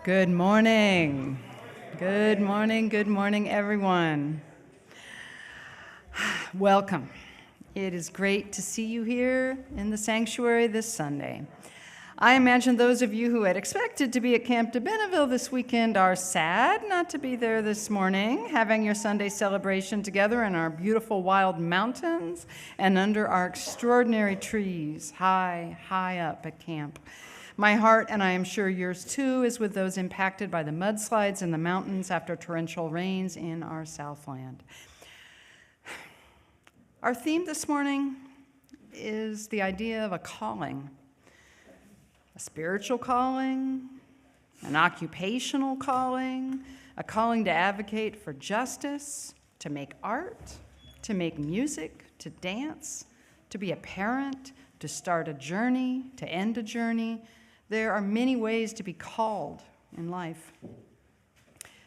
Good morning. Good morning, everyone. Welcome. It is great to see you here in the sanctuary this Sunday. I imagine those of you who had expected to be at Camp de Benneville this weekend are sad not to be there this morning, having your Sunday celebration together in our beautiful wild mountains and under our extraordinary trees high up at camp. My heart, and I am sure yours too, is with those impacted by the mudslides in the mountains after torrential rains in our Southland. Our theme this morning is the idea of a calling. A spiritual calling, an occupational calling, a calling to advocate for justice, to make art, to make music, to dance, to be a parent, to start a journey, to end a journey. There are many ways to be called in life.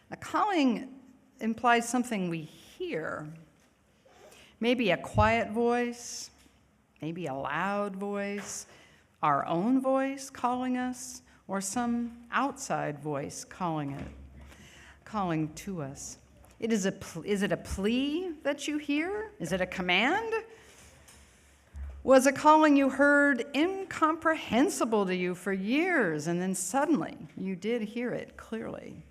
A calling implies something we hear. Maybe a quiet voice, maybe a loud voice, our own voice calling us, or some outside voice calling to us. Is it a plea that you hear? Is it a command? Was a calling you heard incomprehensible to you for years, and then suddenly you did hear it clearly?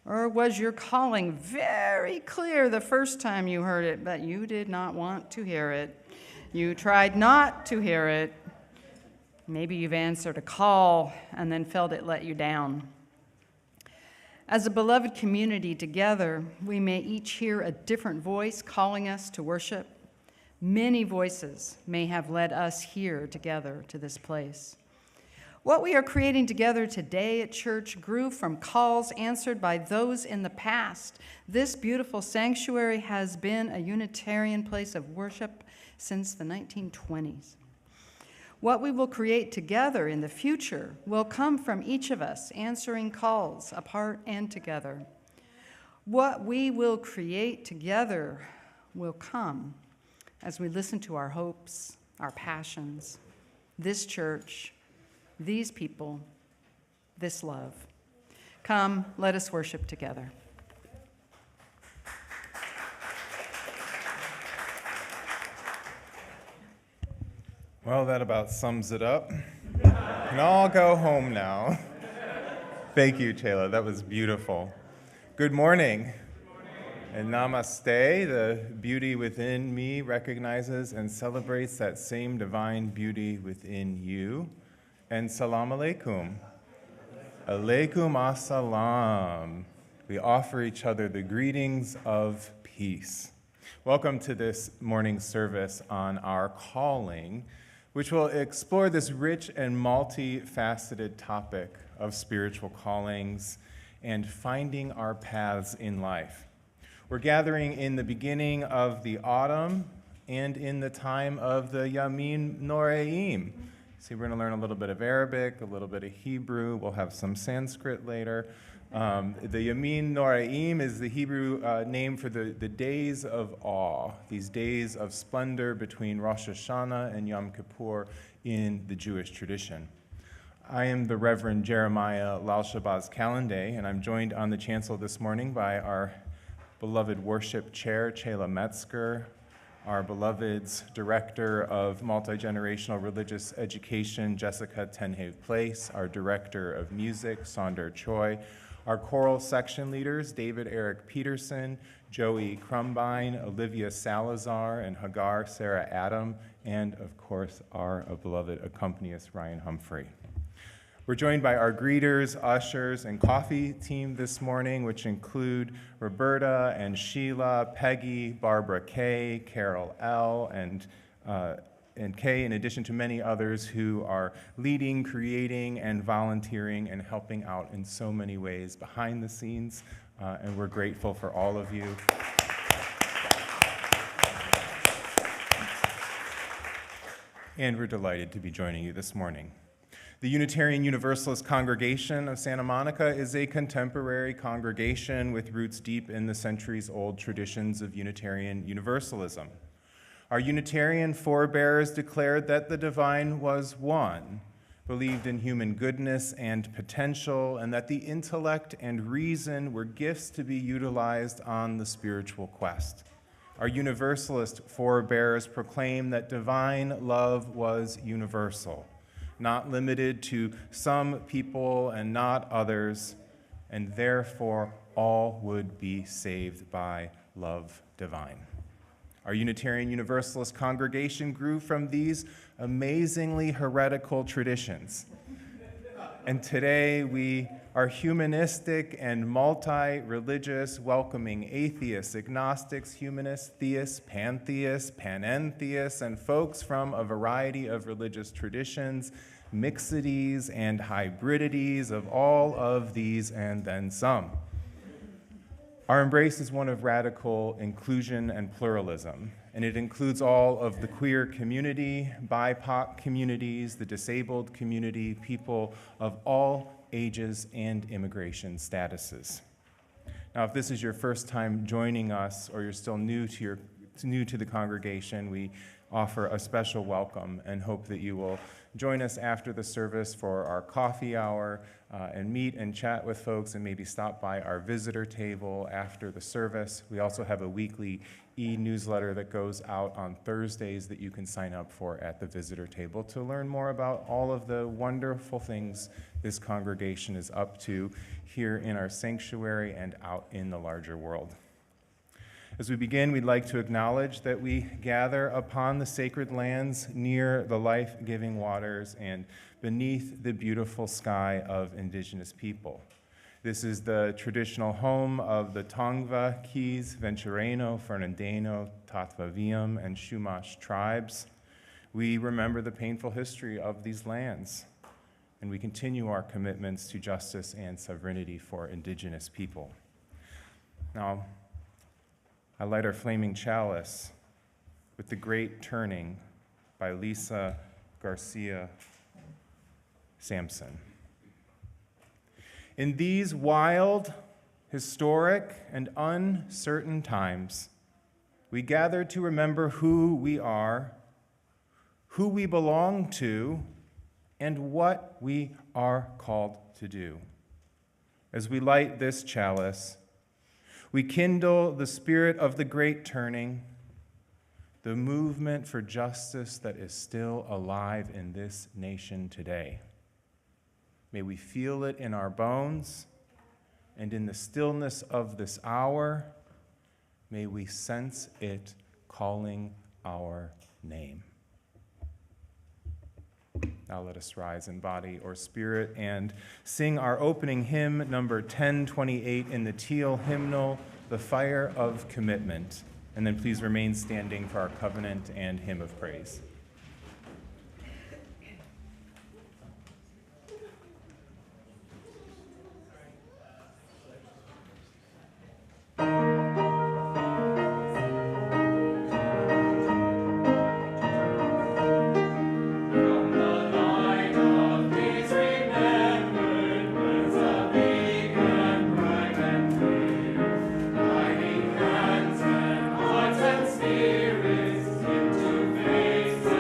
Or was your calling very clear the first time you heard it, but you did not want to hear it? You tried not to hear it. Maybe you've answered a call and then felt it let you down. As a beloved community together, we may each hear a different voice calling us to worship. Many voices may have led us here together to this place. What we are creating together today at church grew from calls answered by those in the past. This beautiful sanctuary has been a Unitarian place of worship since the 1920s. What we will create together in the future will come from each of us answering calls apart and together. What we will create together will come as we listen to our hopes, our passions, this church, these people, this love. Come, let us worship together. Well, that about sums it up. We can all go home now. Thank you, Chela. That was beautiful. Good morning. And namaste. The beauty within me recognizes and celebrates that same divine beauty within you. And salam alaikum. Alaikum assalam. We offer each other the greetings of peace. Welcome to this morning's service on our calling, which will explore this rich and multifaceted topic of spiritual callings and finding our paths in life. We're gathering in the beginning of the autumn and in the time of the Yamin Noraim. See, we're going to learn a little bit of Arabic, a little bit of Hebrew. We'll have some Sanskrit later. The Yamin Noraim is the Hebrew name for the days of awe, these days of splendor between Rosh Hashanah and Yom Kippur in the Jewish tradition. I am the Reverend Jeremiah Lal Shahbaz Kalendae, and I'm joined on the chancel this morning by our beloved worship chair, Chela Metzger, our beloved's director of multi-generational religious education, Jessica Tenhave Place, our director of music, Sonder Choi, our choral section leaders, David Eric Peterson, Joey Crumbine, Olivia Salazar, and Hagar Sarah Adam, and of course, our beloved accompanist, Ryan Humphrey. We're joined by our greeters, ushers, and coffee team this morning, which include Roberta and Sheila, Peggy, Barbara K, Carol L, and Kay, in addition to many others who are leading, creating, and volunteering and helping out in so many ways behind the scenes, and we're grateful for all of you. And we're delighted to be joining you this morning. The Unitarian Universalist Congregation of Santa Monica is a contemporary congregation with roots deep in the centuries-old traditions of Unitarian Universalism. Our Unitarian forebears declared that the divine was one, believed in human goodness and potential, and that the intellect and reason were gifts to be utilized on the spiritual quest. Our Universalist forebears proclaimed that divine love was universal, not limited to some people and not others, and therefore all would be saved by love divine. Our Unitarian Universalist congregation grew from these amazingly heretical traditions. And today we are humanistic and multi-religious, welcoming atheists, agnostics, humanists, theists, pantheists, panentheists, and folks from a variety of religious traditions, mixities and hybridities of all of these and then some. Our embrace is one of radical inclusion and pluralism, and it includes all of the queer community, BIPOC communities, the disabled community, people of all ages and immigration statuses. Now, if this is your first time joining us or you're still new to the congregation, we offer a special welcome and hope that you will join us after the service for our coffee hour and meet and chat with folks and maybe stop by our visitor table after the service. We also have a weekly e-newsletter that goes out on Thursdays that you can sign up for at the visitor table to learn more about all of the wonderful things this congregation is up to here in our sanctuary and out in the larger world. As we begin, we'd like to acknowledge that we gather upon the sacred lands near the life-giving waters and beneath the beautiful sky of indigenous people. This is the traditional home of the Tongva, Keys, Ventureno, Fernandino, Tatvaviam, and Chumash tribes. We remember the painful history of these lands, and we continue our commitments to justice and sovereignty for indigenous people. Now, I light our flaming chalice with The Great Turning by Lisa Garcia Sampson. In these wild, historic, and uncertain times, we gather to remember who we are, who we belong to, and what we are called to do. As we light this chalice, we kindle the spirit of the great turning, the movement for justice that is still alive in this nation today. May we feel it in our bones, and in the stillness of this hour, may we sense it calling our name. Now let us rise in body or spirit and sing our opening hymn, number 1028 in the teal hymnal, The Fire of Commitment. And then please remain standing for our covenant and hymn of praise. Spirits into faith.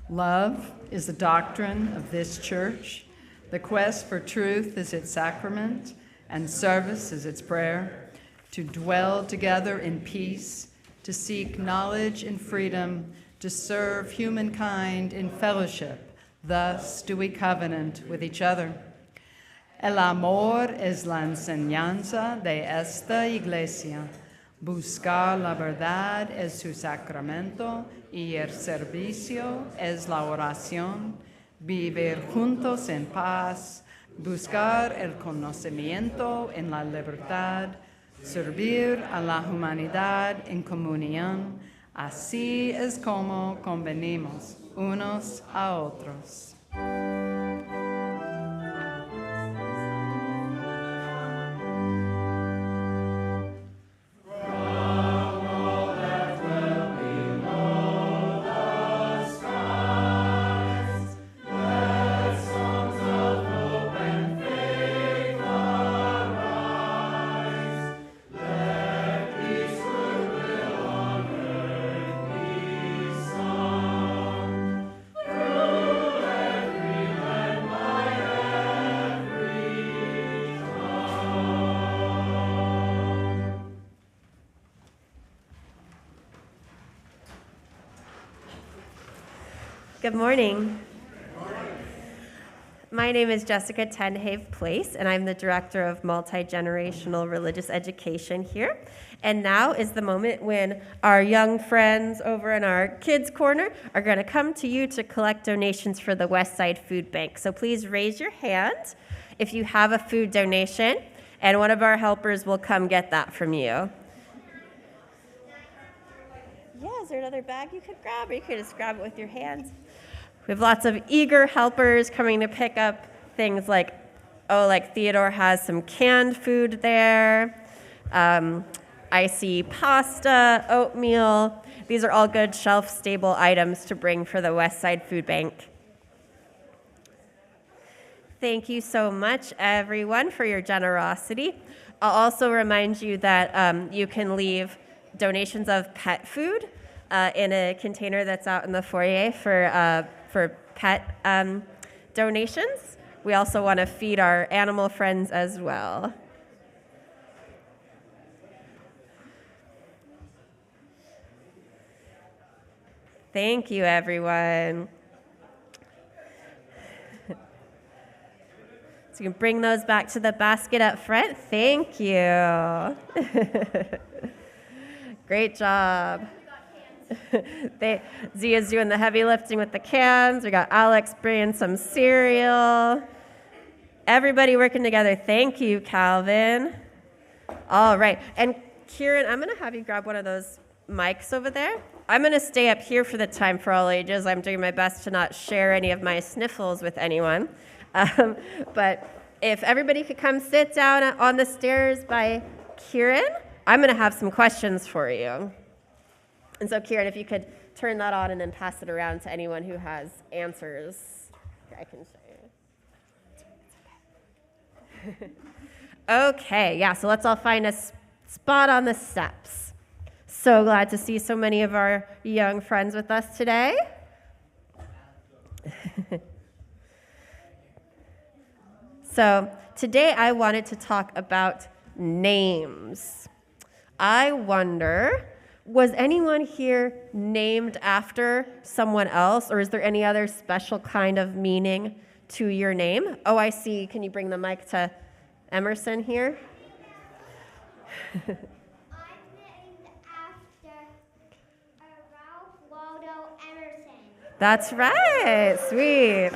Love is the doctrine of this church. The quest for truth is its sacrament, and service is its prayer. To dwell together in peace, to seek knowledge in freedom, to serve humankind in fellowship. Thus do we covenant with each other. El amor es la enseñanza de esta iglesia. Buscar la verdad es su sacramento y el servicio es la oración. Vivir juntos en paz, buscar el conocimiento en la libertad, servir a la humanidad en comunión. Así es como convenimos unos a otros. Good morning. My name is Jessica Tenhave Place, and I'm the Director of Multi-Generational Religious Education here. And now is the moment when our young friends over in our Kids Corner are going to come to you to collect donations for the West Side Food Bank. So please raise your hand if you have a food donation, and one of our helpers will come get that from you. Yeah, is there another bag you could grab, or you could just grab it with your hands? We have lots of eager helpers coming to pick up things like Theodore has some canned food there. I see pasta, oatmeal. These are all good shelf-stable items to bring for the West Side Food Bank. Thank you so much, everyone, for your generosity. I'll also remind you that you can leave donations of pet food in a container that's out in the foyer for pet donations. We also want to feed our animal friends as well. Thank you, everyone. So you can bring those back to the basket up front. Thank you. Great job. Zia's doing the heavy lifting with the cans. We got Alex bringing some cereal. Everybody working together. Thank you, Calvin. All right. And Kieran, I'm going to have you grab one of those mics over there. I'm going to stay up here for the time for all ages. I'm doing my best to not share any of my sniffles with anyone. But if everybody could come sit down on the stairs by Kieran, I'm going to have some questions for you. And so, Kieran, if you could turn that on and then pass it around to anyone who has answers. Here, I can show you. Okay, yeah, so let's all find a spot on the steps. So glad to see so many of our young friends with us today. So today I wanted to talk about names. I wonder, was anyone here named after someone else, or is there any other special kind of meaning to your name? Oh, I see. Can you bring the mic to Emerson here? I'm named after Ralph Waldo Emerson. That's right. Sweet.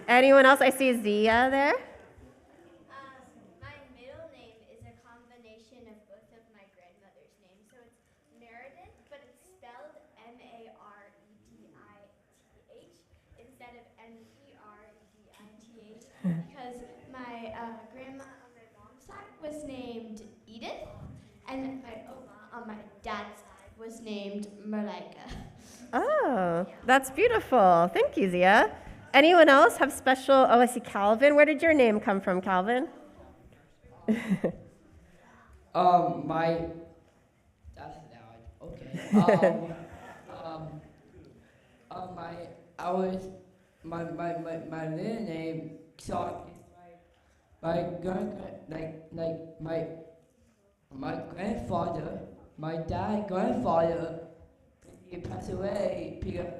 Anyone else? I see Zia there. My middle name is a combination of both of my grandmother's names. So it's Meredith, but it's spelled Meredith instead of Meredith, because my grandma on my mom's side was named Edith, and my oma on my dad's side was named Merlika. Oh, that's beautiful. Thank you, Zia. Anyone else have special? Oh, I see Calvin. Where did your name come from, Calvin? My that's loud. Okay. I was my little name so my my grandfather, my dad grandfather, he passed away because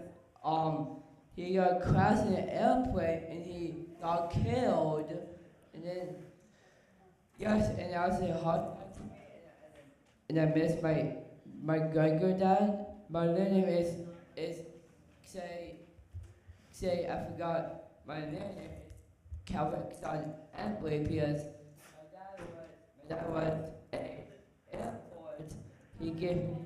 he got crashed in an airplane and he got killed, and then yes, and I was in hospital and I missed my great granddad. My little name is say I forgot my name is Calvin Son Embley because my dad was a airport. He gave me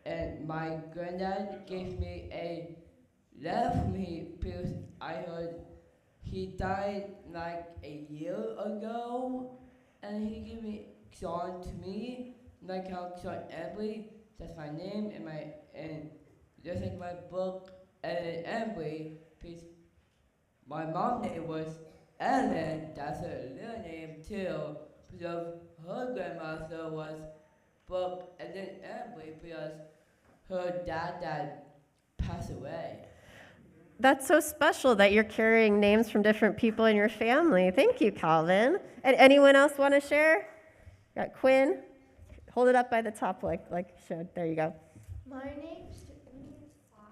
and my granddad gave me left me because I heard he died like a year ago, and he gave me Sean to me, like how Sean Embley, that's my name, and just like my book, Embley, because my mom's name was Ellen, that's her little name too, because her grandmother was Book, and then Embley because her dad passed away. That's so special that you're carrying names from different people in your family. Thank you, Calvin. And anyone else want to share? Got Quinn. Hold it up by the top like showed. There you go. My name means 5.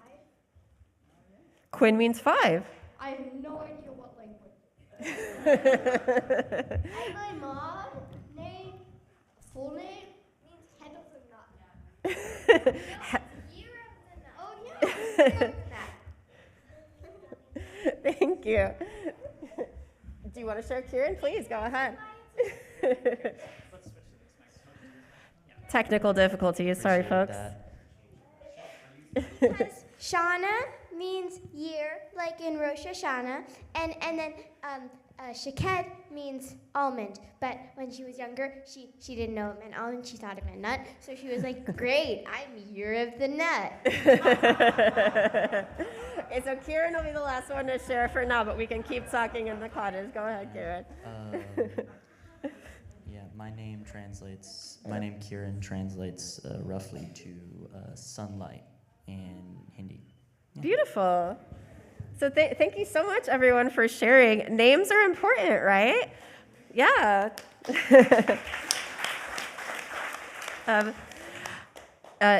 Quinn means 5. I have no idea what language. And my mom name, full name, means head of the nut. Year of the nut. Oh yeah, year of the nut. Thank you. Do you want to share, Kieran? Please, go ahead. Technical difficulties. Sorry, folks. Shauna means year, like in Rosh Hashanah, and then Shaked means almond. But when she was younger, she didn't know it meant almond. She thought it meant nut. So she was like, "Great, I'm year of the nut." Okay, so Kieran will be the last one to share for now, but we can keep talking in the cottage. Go ahead, Kieran. Yeah, my name Kieran translates roughly to sunlight in Hindi. Yeah. Beautiful. So thank you so much, everyone, for sharing. Names are important, right? Yeah.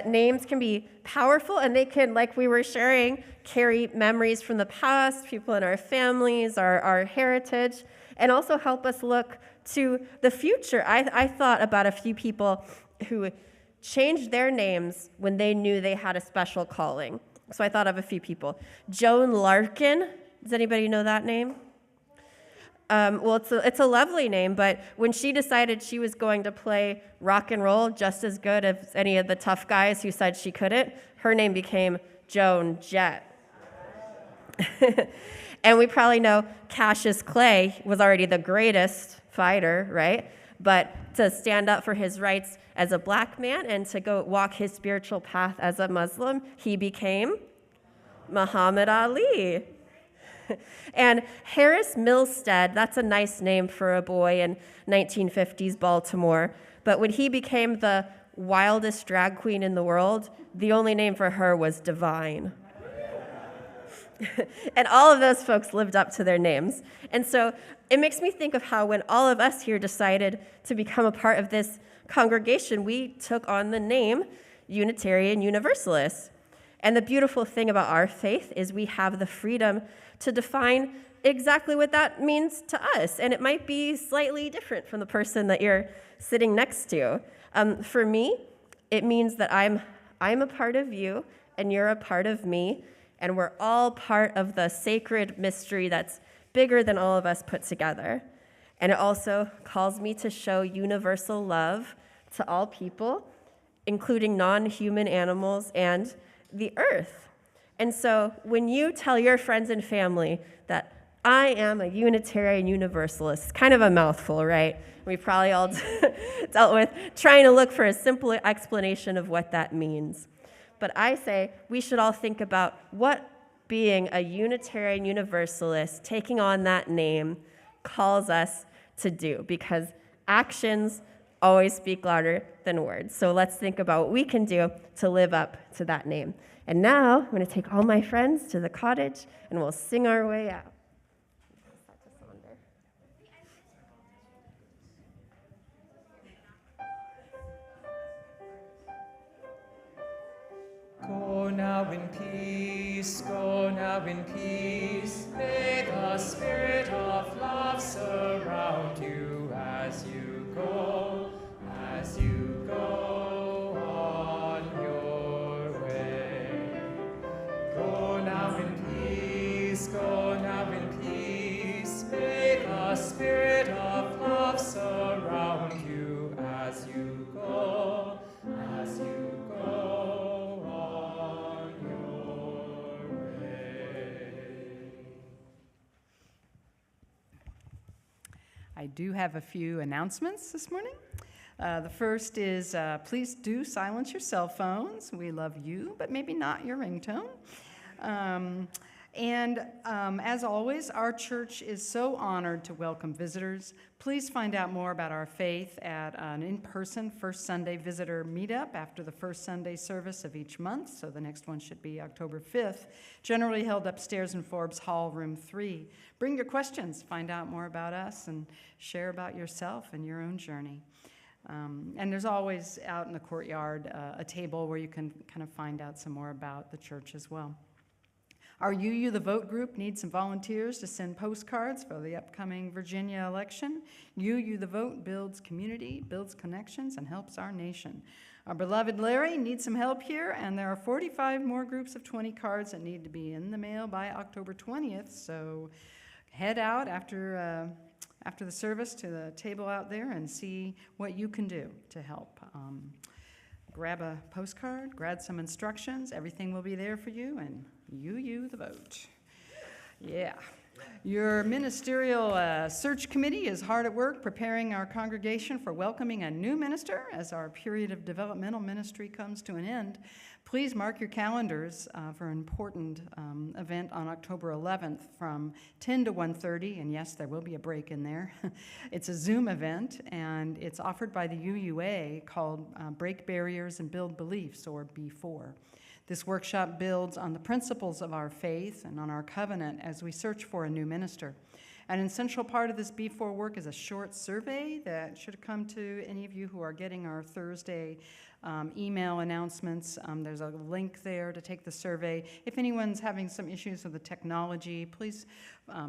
Names can be powerful, and they can, like we were sharing, carry memories from the past, people in our families, our heritage, and also help us look to the future. I thought about a few people who changed their names when they knew they had a special calling. So I thought of a few people. Joan Larkin. Does anybody know that name? Well, it's a lovely name, but when she decided she was going to play rock and roll just as good as any of the tough guys who said she couldn't, her name became Joan Jett. And we probably know Cassius Clay was already the greatest fighter, right? But to stand up for his rights as a black man and to go walk his spiritual path as a Muslim, he became Muhammad Ali. And Harris Milstead, that's a nice name for a boy in 1950s Baltimore. But when he became the wildest drag queen in the world, the only name for her was Divine. And all of those folks lived up to their names. And so it makes me think of how when all of us here decided to become a part of this congregation, we took on the name Unitarian Universalists. And the beautiful thing about our faith is we have the freedom to define exactly what that means to us. And it might be slightly different from the person that you're sitting next to. For me, it means that I'm a part of you and you're a part of me, and we're all part of the sacred mystery that's bigger than all of us put together. And it also calls me to show universal love to all people, including non-human animals and the earth. And so when you tell your friends and family that I am a Unitarian Universalist, it's kind of a mouthful, right? We probably all dealt with trying to look for a simple explanation of what that means. But I say we should all think about what being a Unitarian Universalist, taking on that name, calls us to do, because actions always speak louder than words. So let's think about what we can do to live up to that name. And now I'm going to take all my friends to the cottage, and we'll sing our way out. Go now in peace, go now in peace. May the spirit of love surround you as you go on your way. Go now in peace, go now in peace. May the spirit of love surround you as you go on your way. I do have a few announcements this morning. The first is please do silence your cell phones. We love you, but maybe not your ringtone. As always, our church is so honored to welcome visitors. Please find out more about our faith at an in-person First Sunday visitor meetup after the first Sunday service of each month. So the next one should be October 5th, generally held upstairs in Forbes Hall, room 3. Bring your questions, find out more about us, and share about yourself and your own journey. And there's always out in the courtyard a table where you can kind of find out some more about the church as well. Our UU The Vote group needs some volunteers to send postcards for the upcoming Virginia election. UU The Vote builds community, builds connections, and helps our nation. Our beloved Larry needs some help here, and there are 45 more groups of 20 cards that need to be in the mail by October 20th, so head out after the service to the table out there and see what you can do to help. Grab a postcard, grab some instructions, everything will be there for you, and UU The Vote. Yeah. Your ministerial search committee is hard at work preparing our congregation for welcoming a new minister as our period of developmental ministry comes to an end. Please mark your calendars for an important event on October 11th from 10 to 1:30, and yes, there will be a break in there. It's a Zoom event, and it's offered by the UUA called Break Barriers and Build Beliefs, or B4. This workshop builds on the principles of our faith and on our covenant as we search for a new minister. An essential part of this B4 work is a short survey that should come to any of you who are getting our Thursday email announcements. There's a link there to take the survey. If anyone's having some issues with the technology, please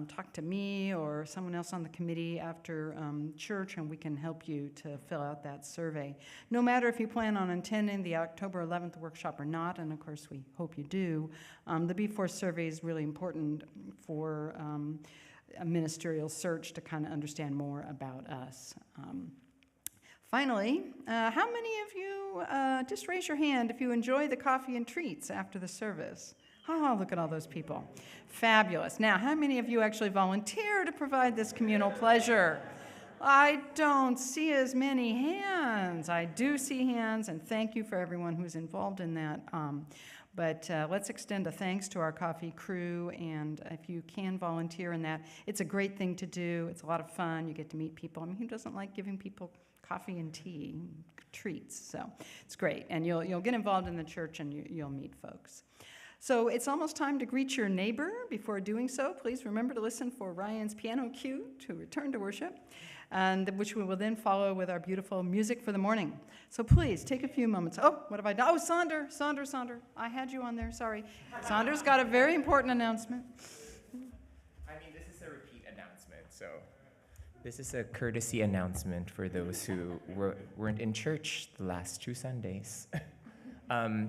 talk to me or someone else on the committee after church, and we can help you to fill out that survey. No matter if you plan on attending the October 11th workshop or not, and of course we hope you do, the B4 survey is really important for a ministerial search to kind of understand more about us. Finally, how many of you, just raise your hand if you enjoy the coffee and treats after the service? Oh, look at all those people. Fabulous. Now, how many of you actually volunteer to provide this communal pleasure? I don't see as many hands. I do see hands, and thank you for everyone who's involved in that. But let's extend a thanks to our coffee crew, and if you can volunteer in that, it's a great thing to do. It's a lot of fun. You get to meet people. I mean, who doesn't like giving people coffee and tea, treats? So it's great, and you'll get involved in the church, and you'll meet folks. So it's almost time to greet your neighbor. Before doing so, please remember to listen for Ryan's piano cue to return to worship, and which we will then follow with our beautiful music for the morning. So please take a few moments. Oh, what have I done? Oh, Sonder. I had you on there, sorry. Sonder's got a very important announcement. I mean, this is a repeat announcement, so this is a courtesy announcement for those who weren't in church the last 2 Sundays.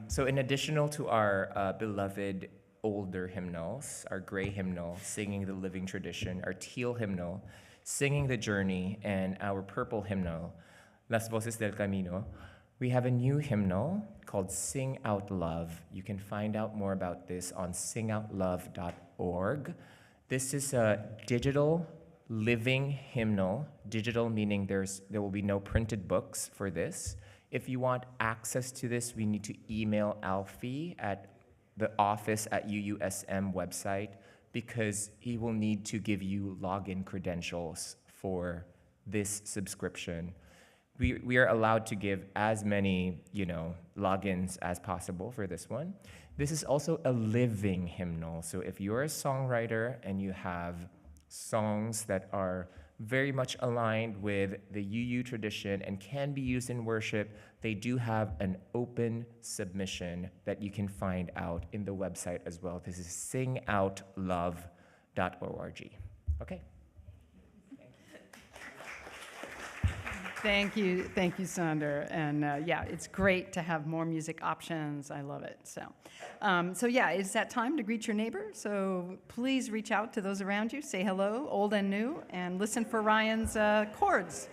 So in addition to our beloved older hymnals, our gray hymnal, Singing the Living Tradition, our teal hymnal, Singing the Journey, and our purple hymnal, Las Voces del Camino, we have a new hymnal called Sing Out Love. You can find out more about this on singoutlove.org. This is a digital living hymnal, digital meaning there will be no printed books for this. If you want access to this, we need to email Alfie at the office at UUSM website, because he will need to give you login credentials for this subscription, we are allowed to give as many, logins as possible for this one. This is also a living hymnal. So if you're a songwriter and you have songs that are very much aligned with the UU tradition and can be used in worship, they do have an open submission that you can find out in the website as well. This is singoutlove.org. Okay. Thank you, Sander. And yeah, it's great to have more music options. I love it. So yeah, it's that time to greet your neighbor. So please reach out to those around you, say hello, old and new, and listen for Ryan's chords.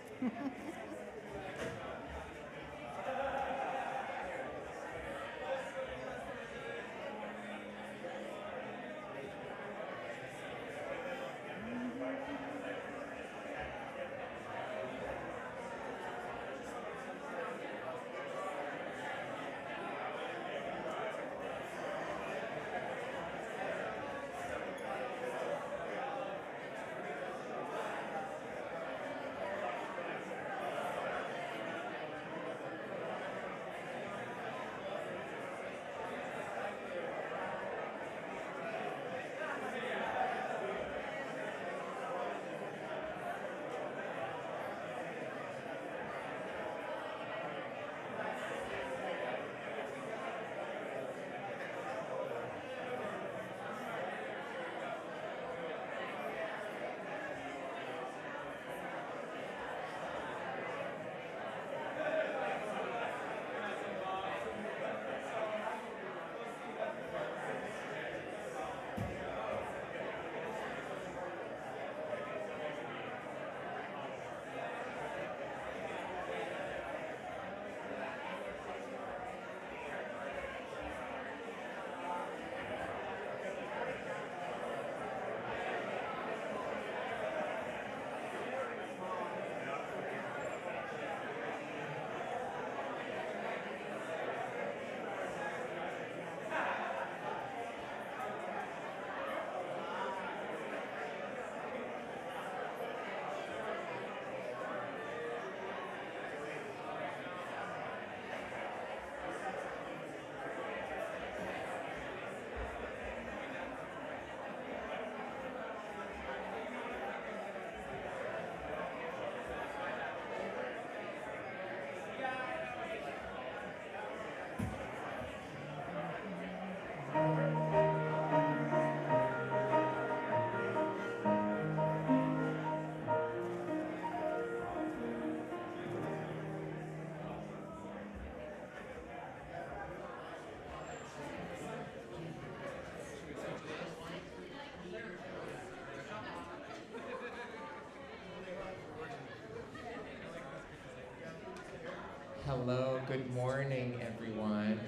Hello, good morning, everyone.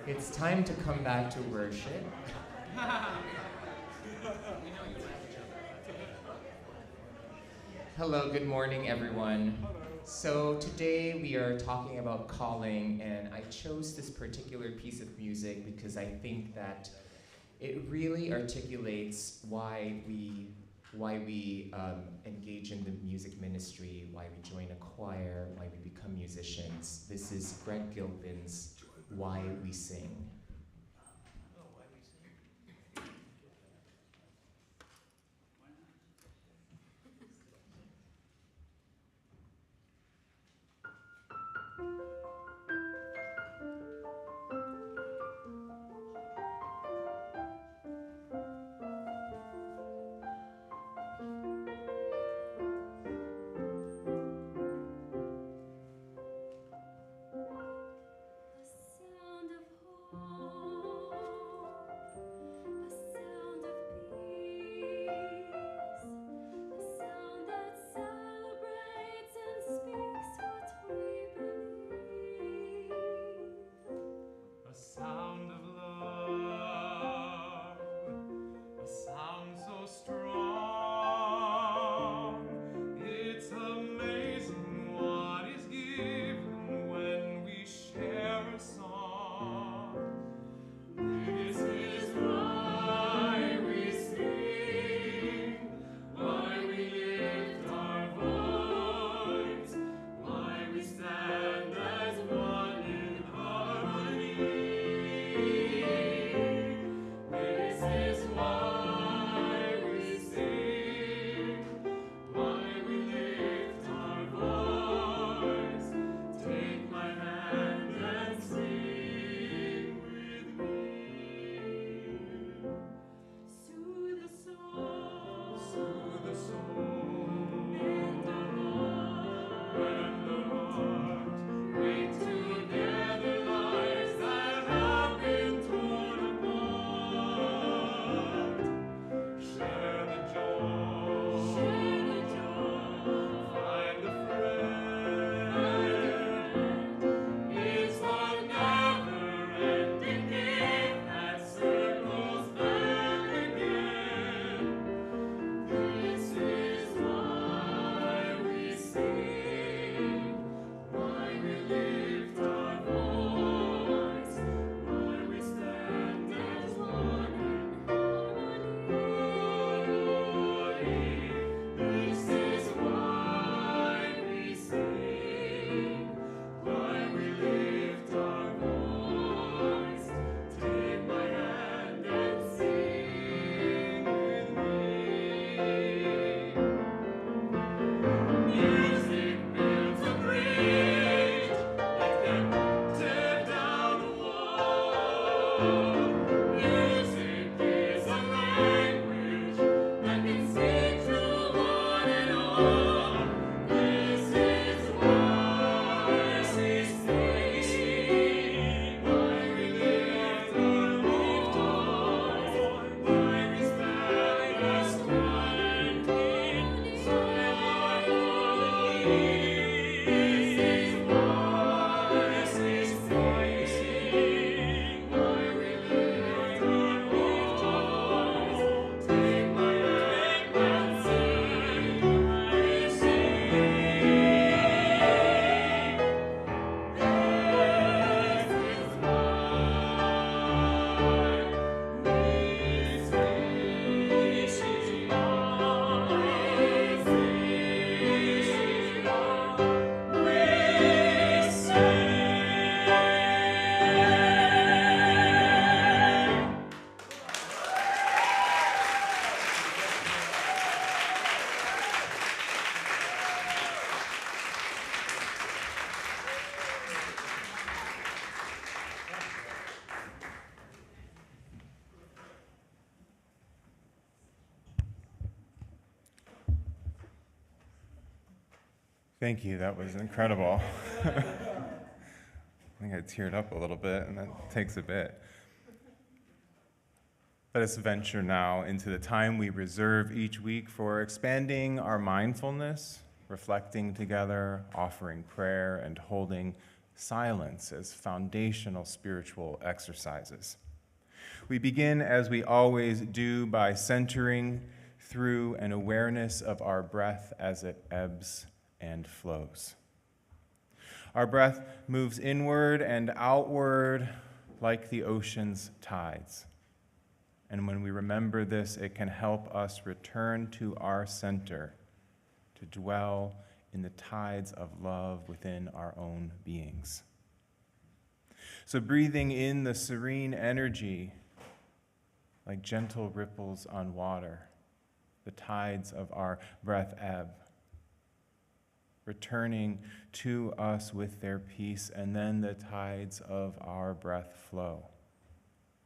It's time to come back to worship. Hello, good morning, everyone. So today we are talking about calling, and I chose this particular piece of music because I think that it really articulates why we engage in the music ministry, why we join a choir, why we become musicians. This is Greg Gilpin's Why We Sing. Sound of Thank you, that was incredible. I think I teared up a little bit, and that takes a bit. Let us venture now into the time we reserve each week for expanding our mindfulness, reflecting together, offering prayer, and holding silence as foundational spiritual exercises. We begin, as we always do, by centering through an awareness of our breath as it ebbs and flows. Our breath moves inward and outward like the ocean's tides. And when we remember this, it can help us return to our center, to dwell in the tides of love within our own beings. So breathing in the serene energy like gentle ripples on water, the tides of our breath ebb, returning to us with their peace, and then the tides of our breath flow,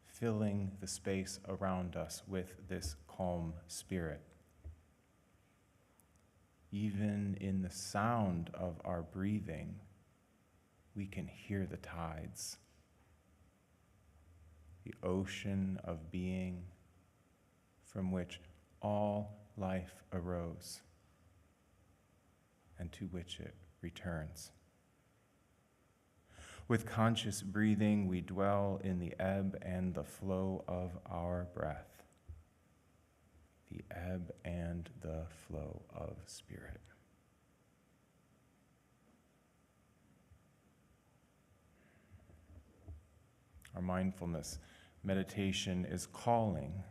filling the space around us with this calm spirit. Even in the sound of our breathing, we can hear the tides, the ocean of being from which all life arose and to which it returns. With conscious breathing, we dwell in the ebb and the flow of our breath, the ebb and the flow of spirit. Our mindfulness meditation is calling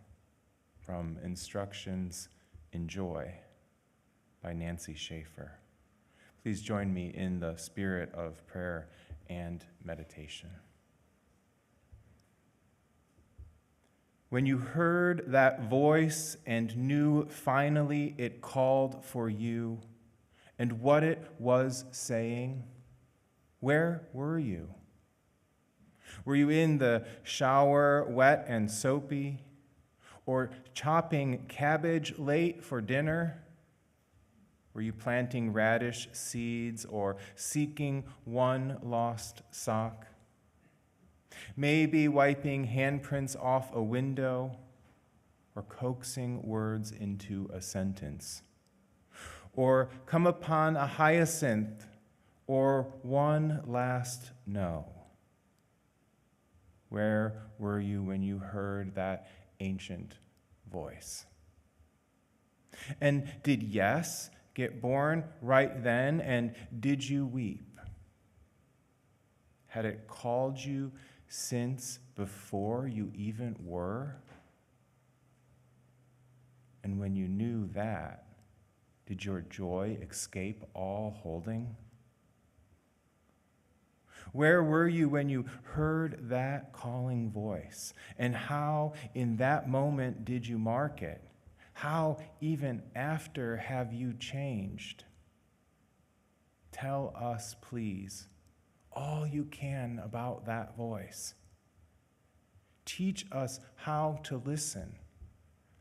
from Instructions in Joy by Nancy Schaefer. Please join me in the spirit of prayer and meditation. When you heard that voice and knew finally it called for you and what it was saying, where were you? Were you in the shower, wet and soapy, or chopping cabbage late for dinner? Were you planting radish seeds or seeking one lost sock? Maybe wiping handprints off a window or coaxing words into a sentence. Or come upon a hyacinth or one last no. Where were you when you heard that ancient voice? And did yes get born right then, and did you weep? Had it called you since before you even were? And when you knew that, did your joy escape all holding? Where were you when you heard that calling voice? And how in that moment did you mark it? How, even after, have you changed? Tell us, please, all you can about that voice. Teach us how to listen,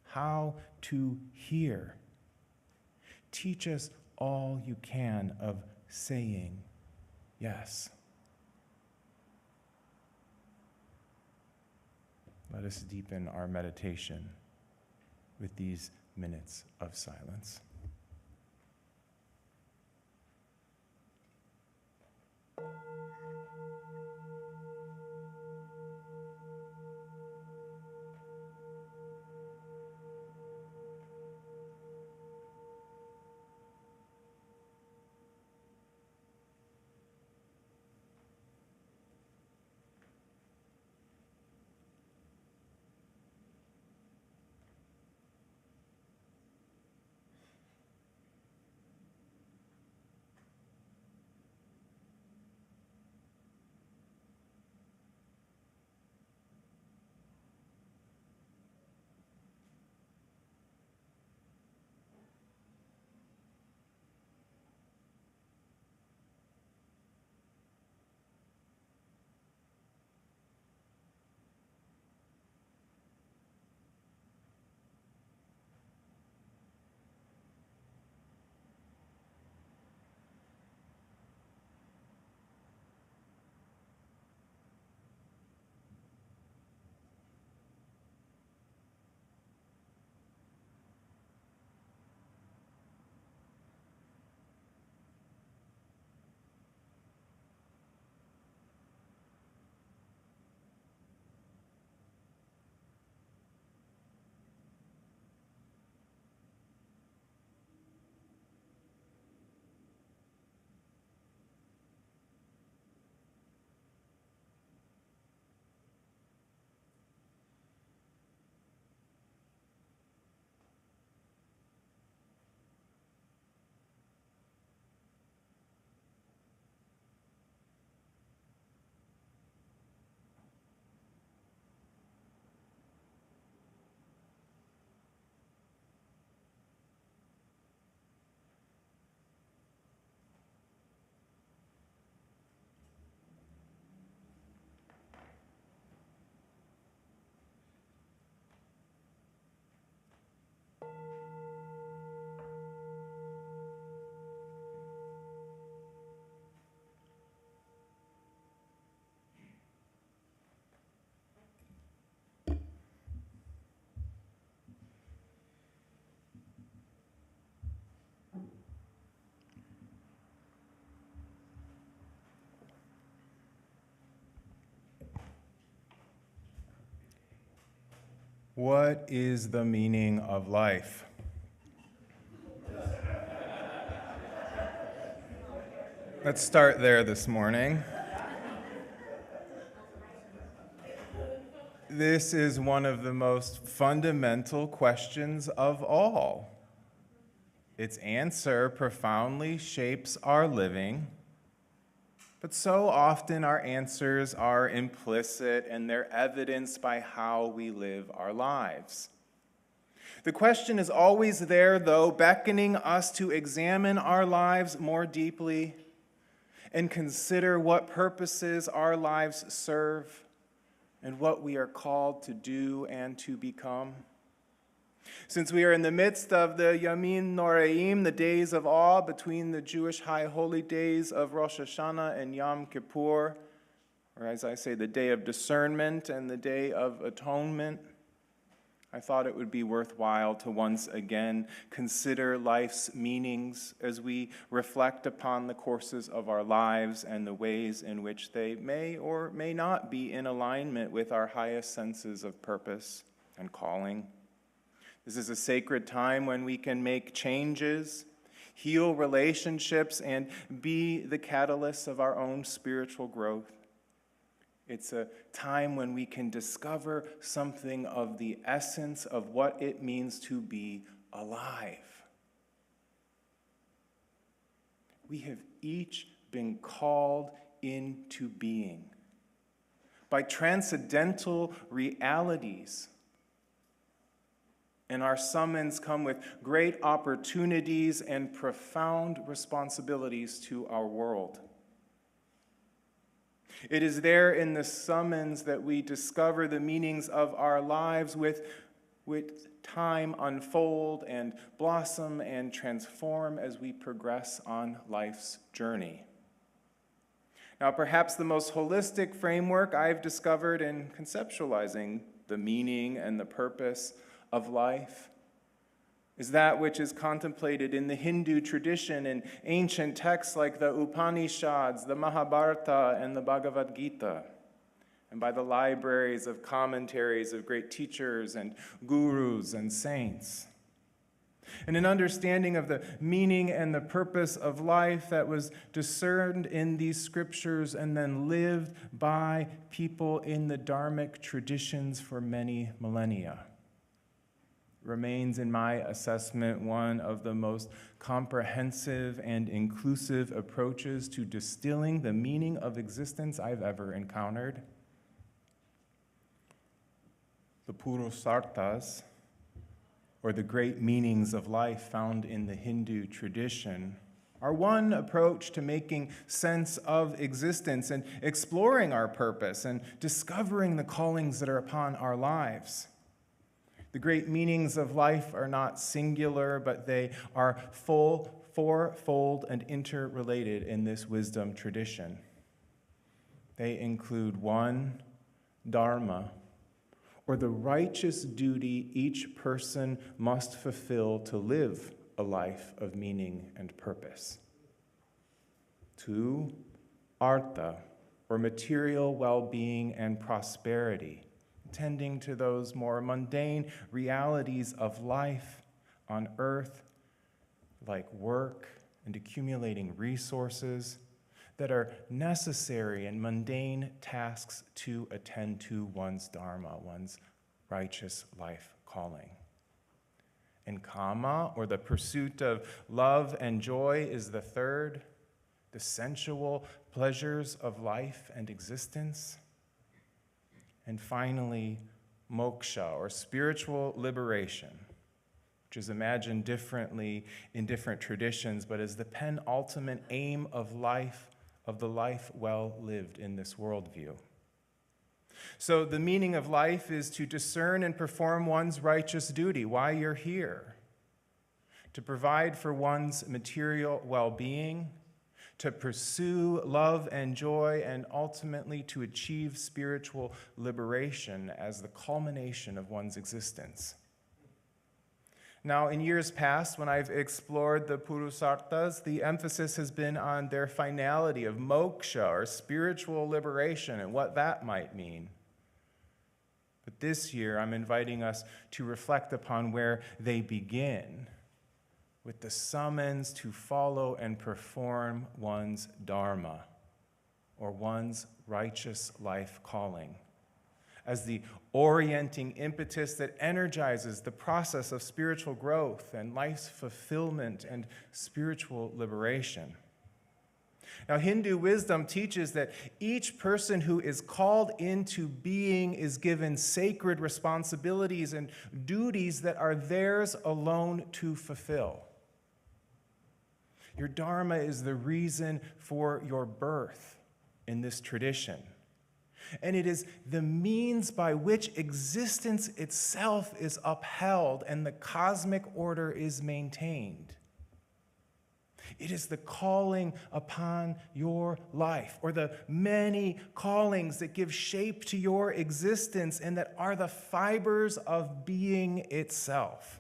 how to hear. Teach us all you can of saying yes. Let us deepen our meditation with these minutes of silence. What is the meaning of life? Let's start there this morning. This is one of the most fundamental questions of all. Its answer profoundly shapes our living, but so often our answers are implicit and they're evidenced by how we live our lives. The question is always there, though, beckoning us to examine our lives more deeply and consider what purposes our lives serve and what we are called to do and to become. Since we are in the midst of the Yamin Noraim, the days of awe between the Jewish high holy days of Rosh Hashanah and Yom Kippur, or as I say, the day of discernment and the day of atonement, I thought it would be worthwhile to once again consider life's meanings as we reflect upon the courses of our lives and the ways in which they may or may not be in alignment with our highest senses of purpose and calling. This is a sacred time when we can make changes, heal relationships, and be the catalyst of our own spiritual growth. It's a time when we can discover something of the essence of what it means to be alive. We have each been called into being by transcendental realities. And our summons come with great opportunities and profound responsibilities to our world. It is there in the summons that we discover the meanings of our lives with time unfold and blossom and transform as we progress on life's journey. Now, perhaps the most holistic framework I've discovered in conceptualizing the meaning and the purpose of life is that which is contemplated in the Hindu tradition in ancient texts like the Upanishads, the Mahabharata, and the Bhagavad Gita, and by the libraries of commentaries of great teachers and gurus and saints. And an understanding of the meaning and the purpose of life that was discerned in these scriptures and then lived by people in the Dharmic traditions for many millennia remains, in my assessment, one of the most comprehensive and inclusive approaches to distilling the meaning of existence I've ever encountered. The Purusarthas, or the great meanings of life found in the Hindu tradition, are one approach to making sense of existence and exploring our purpose and discovering the callings that are upon our lives. The great meanings of life are not singular, but they are fourfold and interrelated in this wisdom tradition. They include 1, dharma, or the righteous duty each person must fulfill to live a life of meaning and purpose. 2, artha, or material well-being and prosperity, tending to those more mundane realities of life on earth, like work and accumulating resources that are necessary and mundane tasks to attend to one's dharma, one's righteous life calling. And kama, or the pursuit of love and joy, is the 3rd, the sensual pleasures of life and existence. And finally, moksha, or spiritual liberation, which is imagined differently in different traditions, but is the penultimate aim of life, of the life well lived in this worldview. So the meaning of life is to discern and perform one's righteous duty, why you're here, to provide for one's material well-being, to pursue love and joy, and ultimately to achieve spiritual liberation as the culmination of one's existence. Now, in years past, when I've explored the Purusarthas, the emphasis has been on their finality of moksha, or spiritual liberation, and what that might mean. But this year, I'm inviting us to reflect upon where they begin, with the summons to follow and perform one's dharma, or one's righteous life calling, as the orienting impetus that energizes the process of spiritual growth and life's fulfillment and spiritual liberation. Now, Hindu wisdom teaches that each person who is called into being is given sacred responsibilities and duties that are theirs alone to fulfill. Your dharma is the reason for your birth in this tradition. And it is the means by which existence itself is upheld and the cosmic order is maintained. It is the calling upon your life, or the many callings that give shape to your existence and that are the fibers of being itself.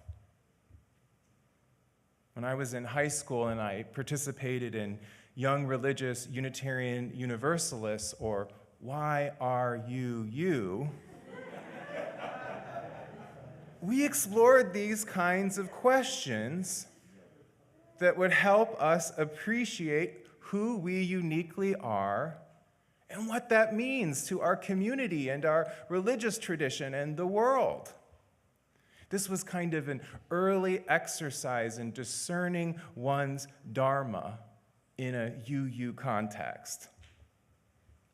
When I was in high school and I participated in Young Religious Unitarian Universalists, or YRUU, we explored these kinds of questions that would help us appreciate who we uniquely are and what that means to our community and our religious tradition and the world. This was kind of an early exercise in discerning one's dharma in a UU context.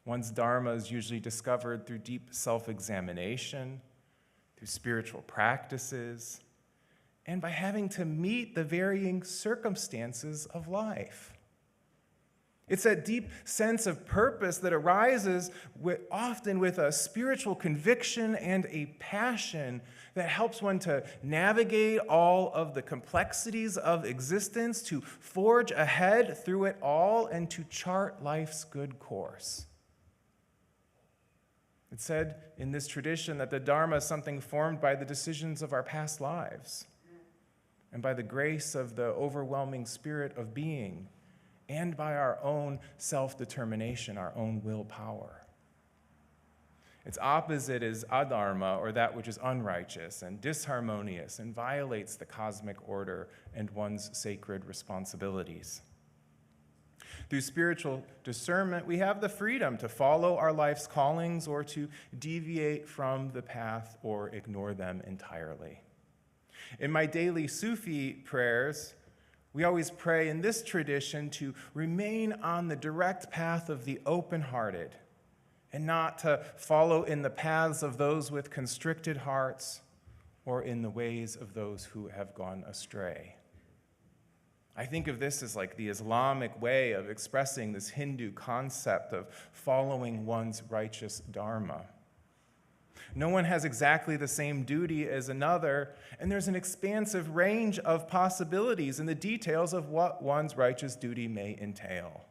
One's dharma is usually discovered through deep self-examination, through spiritual practices, and by having to meet the varying circumstances of life. It's that deep sense of purpose that arises often with a spiritual conviction and a passion that helps one to navigate all of the complexities of existence, to forge ahead through it all, and to chart life's good course. It's said in this tradition that the Dharma is something formed by the decisions of our past lives and by the grace of the overwhelming spirit of being, and by our own self-determination, our own willpower. Its opposite is adharma, or that which is unrighteous and disharmonious and violates the cosmic order and one's sacred responsibilities. Through spiritual discernment, we have the freedom to follow our life's callings or to deviate from the path or ignore them entirely. In my daily Sufi prayers, we always pray in this tradition to remain on the direct path of the open-hearted and not to follow in the paths of those with constricted hearts or in the ways of those who have gone astray. I think of this as like the Islamic way of expressing this Hindu concept of following one's righteous dharma. No one has exactly the same duty as another, and there's an expansive range of possibilities in the details of what one's righteous duty may entail.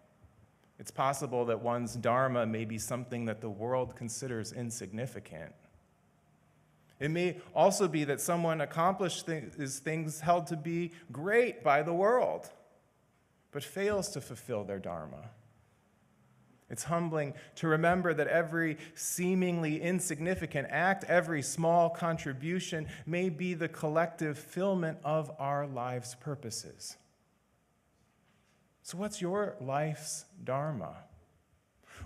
It's possible that one's dharma may be something that the world considers insignificant. It may also be that someone accomplishes things held to be great by the world, but fails to fulfill their dharma. It's humbling to remember that every seemingly insignificant act, every small contribution may be the collective fulfillment of our life's purposes. So what's your life's dharma?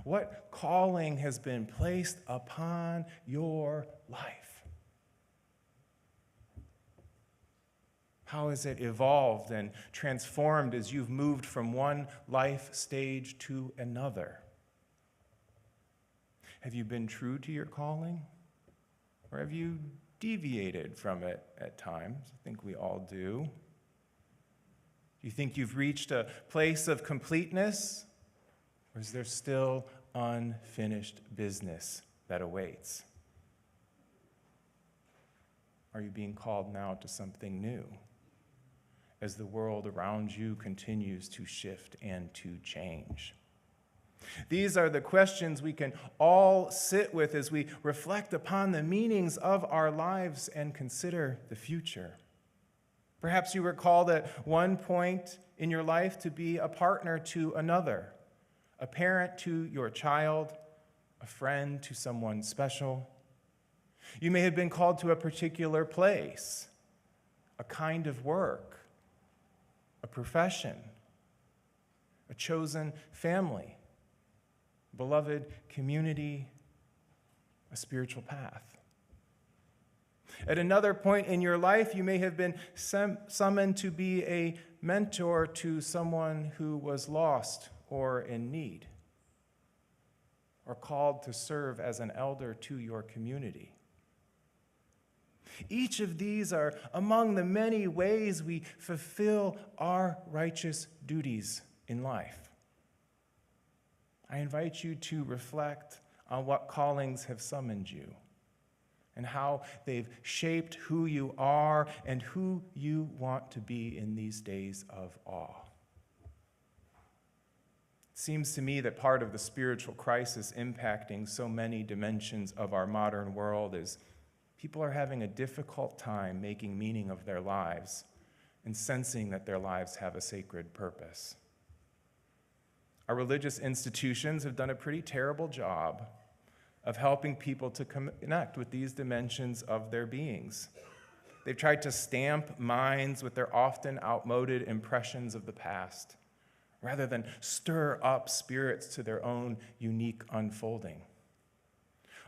What calling has been placed upon your life? How has it evolved and transformed as you've moved from one life stage to another? Have you been true to your calling? Or have you deviated from it at times? I think we all do. Do you think you've reached a place of completeness? Or is there still unfinished business that awaits? Are you being called now to something new as the world around you continues to shift and to change? These are the questions we can all sit with as we reflect upon the meanings of our lives and consider the future. Perhaps you were called at one point in your life to be a partner to another, a parent to your child, a friend to someone special. You may have been called to a particular place, a kind of work, a profession, a chosen family, beloved community, a spiritual path. At another point in your life, you may have been summoned to be a mentor to someone who was lost or in need, or called to serve as an elder to your community. Each of these are among the many ways we fulfill our righteous duties in life. I invite you to reflect on what callings have summoned you and how they've shaped who you are and who you want to be in these days of awe. It seems to me that part of the spiritual crisis impacting so many dimensions of our modern world is people are having a difficult time making meaning of their lives and sensing that their lives have a sacred purpose. Our religious institutions have done a pretty terrible job of helping people to connect with these dimensions of their beings. They've tried to stamp minds with their often outmoded impressions of the past, rather than stir up spirits to their own unique unfolding.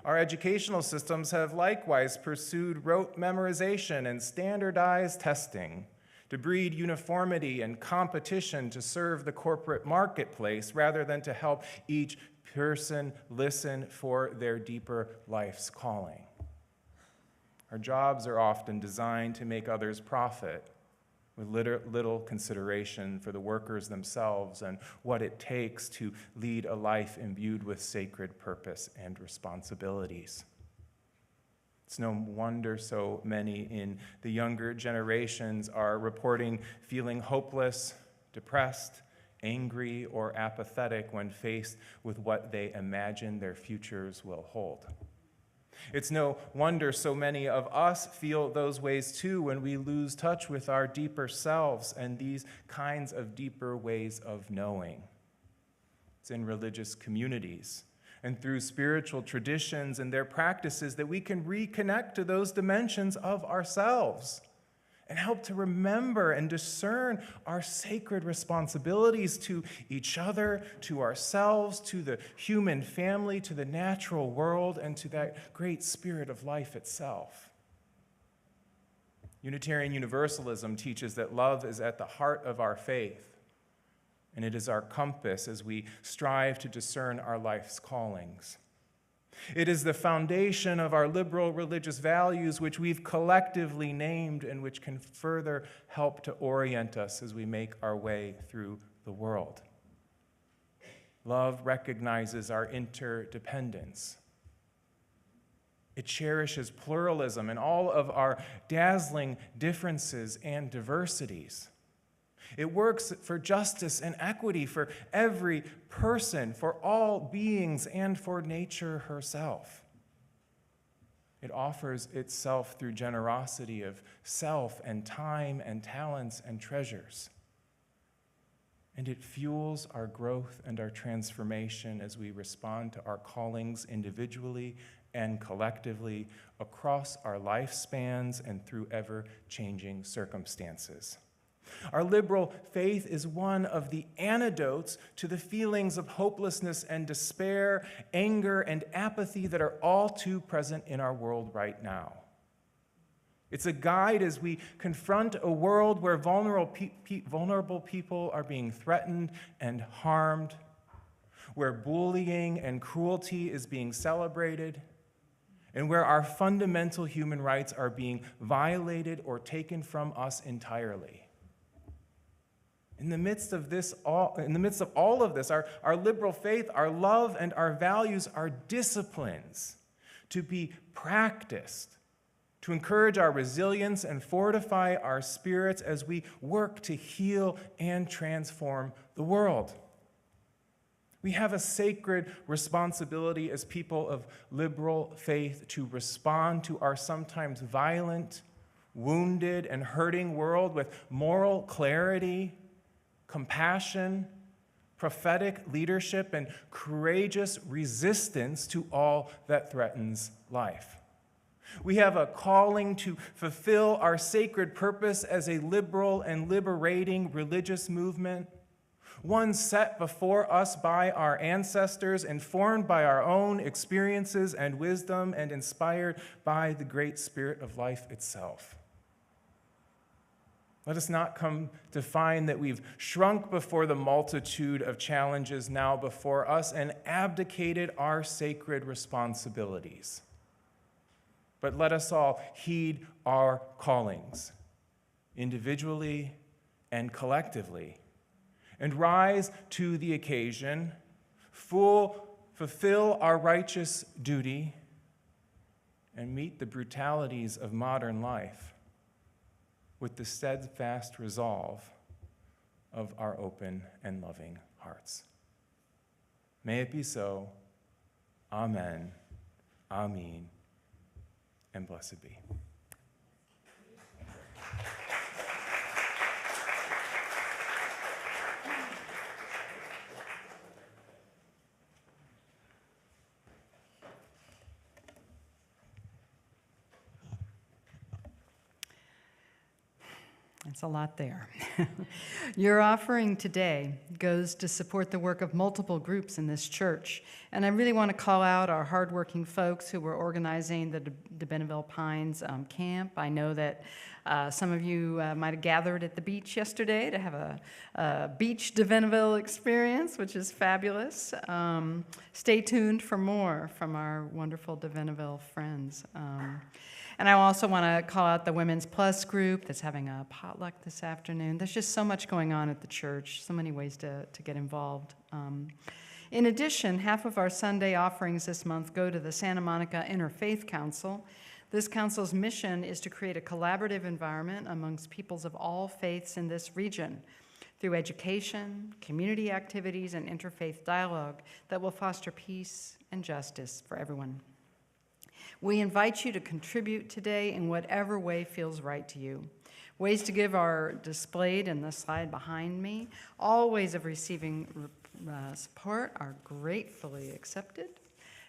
Our educational systems have likewise pursued rote memorization and standardized testing to breed uniformity and competition to serve the corporate marketplace rather than to help each person listen for their deeper life's calling. Our jobs are often designed to make others profit with little consideration for the workers themselves and what it takes to lead a life imbued with sacred purpose and responsibilities. It's no wonder so many in the younger generations are reporting feeling hopeless, depressed, angry, or apathetic when faced with what they imagine their futures will hold. It's no wonder so many of us feel those ways too when we lose touch with our deeper selves and these kinds of deeper ways of knowing. It's in religious communities and through spiritual traditions and their practices that we can reconnect to those dimensions of ourselves and help to remember and discern our sacred responsibilities to each other, to ourselves, to the human family, to the natural world, and to that great spirit of life itself. Unitarian Universalism teaches that love is at the heart of our faith, and it is our compass as we strive to discern our life's callings. It is the foundation of our liberal religious values, which we've collectively named and which can further help to orient us as we make our way through the world. Love recognizes our interdependence. It cherishes pluralism and all of our dazzling differences and diversities. It works for justice and equity for every person, for all beings, and for nature herself. It offers itself through generosity of self and time and talents and treasures. And it fuels our growth and our transformation as we respond to our callings individually and collectively across our lifespans and through ever-changing circumstances. Our liberal faith is one of the antidotes to the feelings of hopelessness and despair, anger and apathy that are all too present in our world right now. It's a guide as we confront a world where vulnerable people are being threatened and harmed, where bullying and cruelty is being celebrated, and where our fundamental human rights are being violated or taken from us entirely. In the midst of all of this, our liberal faith, our love, and our values are disciplines to be practiced, to encourage our resilience and fortify our spirits as we work to heal and transform the world. We have a sacred responsibility as people of liberal faith to respond to our sometimes violent, wounded, and hurting world with moral clarity, compassion, prophetic leadership, and courageous resistance to all that threatens life. We have a calling to fulfill our sacred purpose as a liberal and liberating religious movement, one set before us by our ancestors, informed by our own experiences and wisdom, and inspired by the great spirit of life itself. Let us not come to find that we've shrunk before the multitude of challenges now before us and abdicated our sacred responsibilities. But let us all heed our callings, individually and collectively, and rise to the occasion, fulfill our righteous duty, and meet the brutalities of modern life with the steadfast resolve of our open and loving hearts. May it be so. Amen. Amen. And blessed be. It's a lot there. Your offering today goes to support the work of multiple groups in this church. And I really want to call out our hardworking folks who were organizing the De Benneville Pines camp. I know that some of you might have gathered at the beach yesterday to have a beach De Benneville experience, which is fabulous. Stay tuned for more from our wonderful De Benneville friends. And I also want to call out the Women's Plus group that's having a potluck this afternoon. There's just so much going on at the church, so many ways to get involved. In addition, half of our Sunday offerings this month go to the Santa Monica Interfaith Council. This council's mission is to create a collaborative environment amongst peoples of all faiths in this region through education, community activities, and interfaith dialogue that will foster peace and justice for everyone. We invite you to contribute today in whatever way feels right to you. Ways to give are displayed in the slide behind me. All ways of receiving support are gratefully accepted.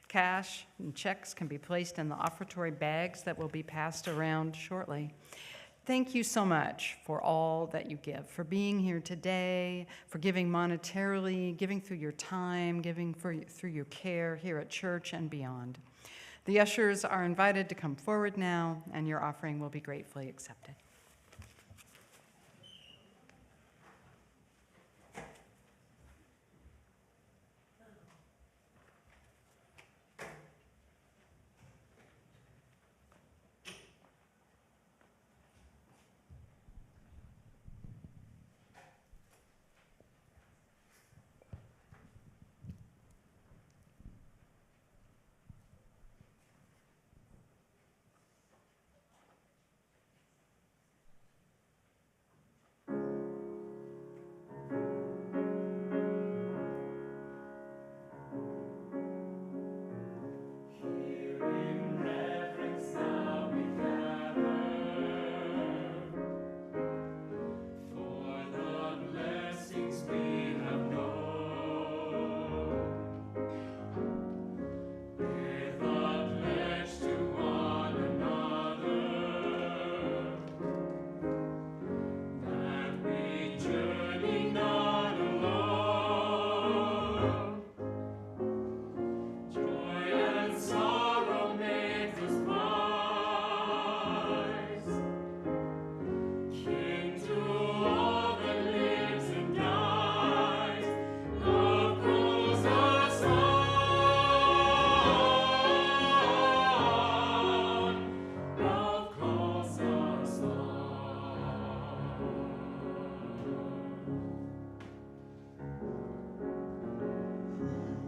Cash and checks can be placed in the offertory bags that will be passed around shortly. Thank you so much for all that you give, for being here today, for giving monetarily, giving through your time, giving through your care here at church and beyond. The ushers are invited to come forward now, and your offering will be gratefully accepted.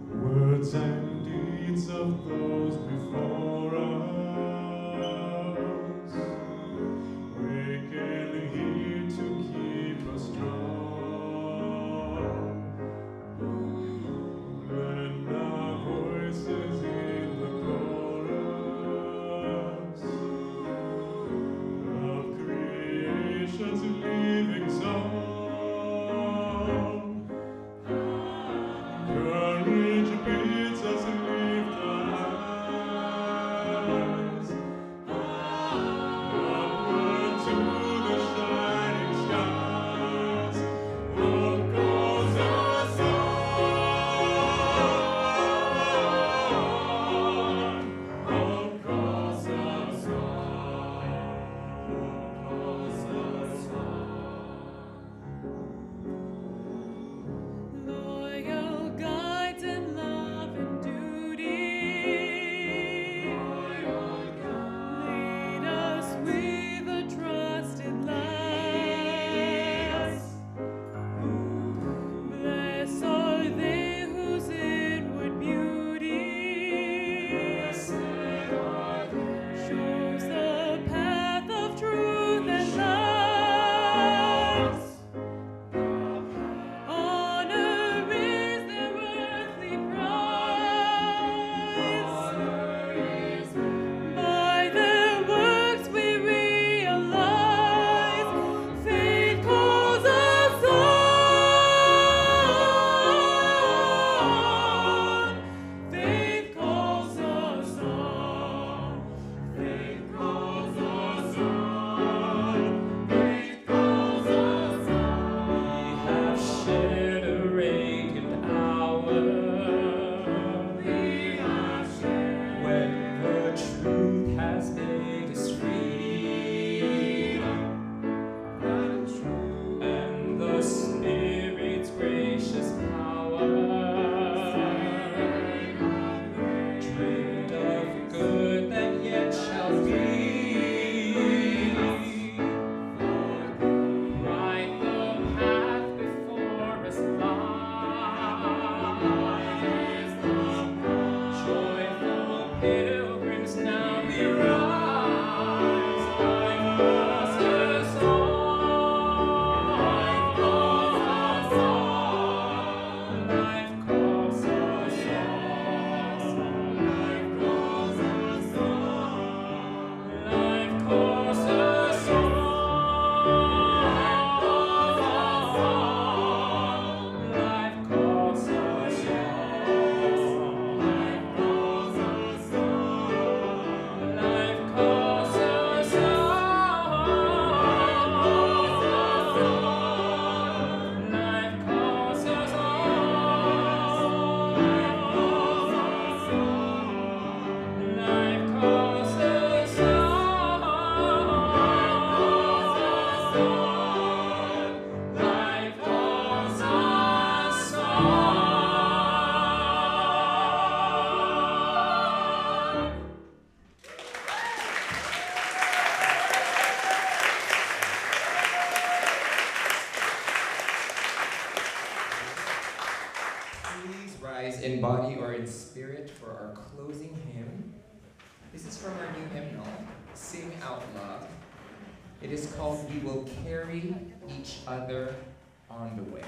Words and deeds of those before us, waken here to keep us strong. Lend our voices in the chorus of creation's living song. Courage bids us lift our in body or in spirit for our closing hymn. This is from our new hymnal, Sing Out Loud. It is called We Will Carry Each Other on the Way.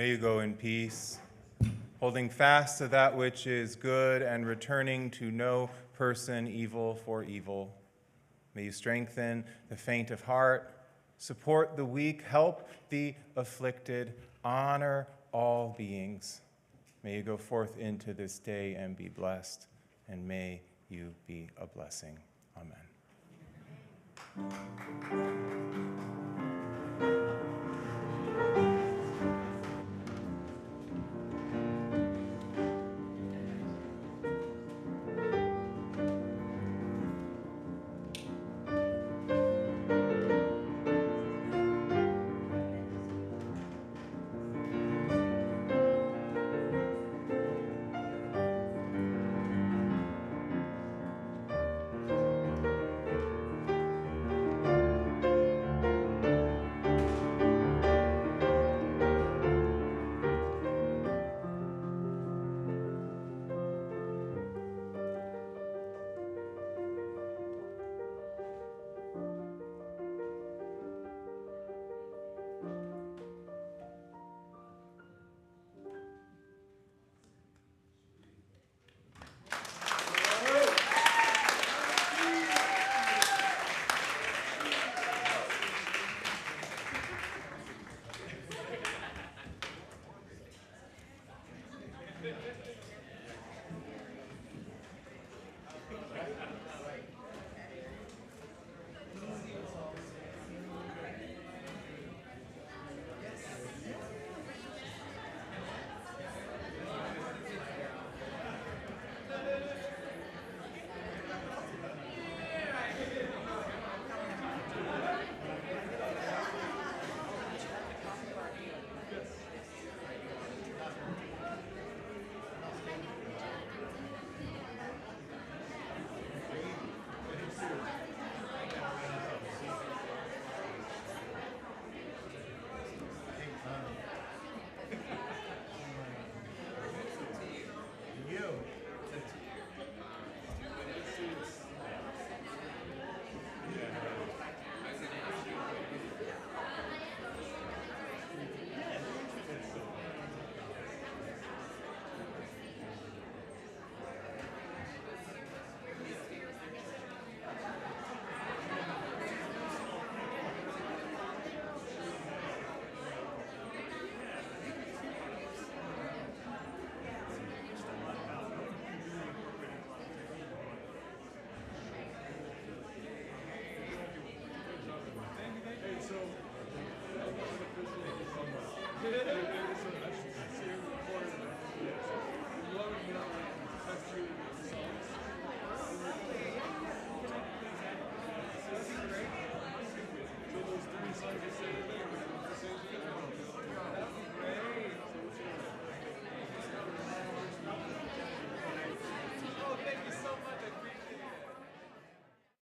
May you go in peace, holding fast to that which is good and returning to no person evil for evil. May you strengthen the faint of heart, support the weak, help the afflicted, honor all beings. May you go forth into this day and be blessed. and may you be a blessing. Amen. So those 3 songs you said,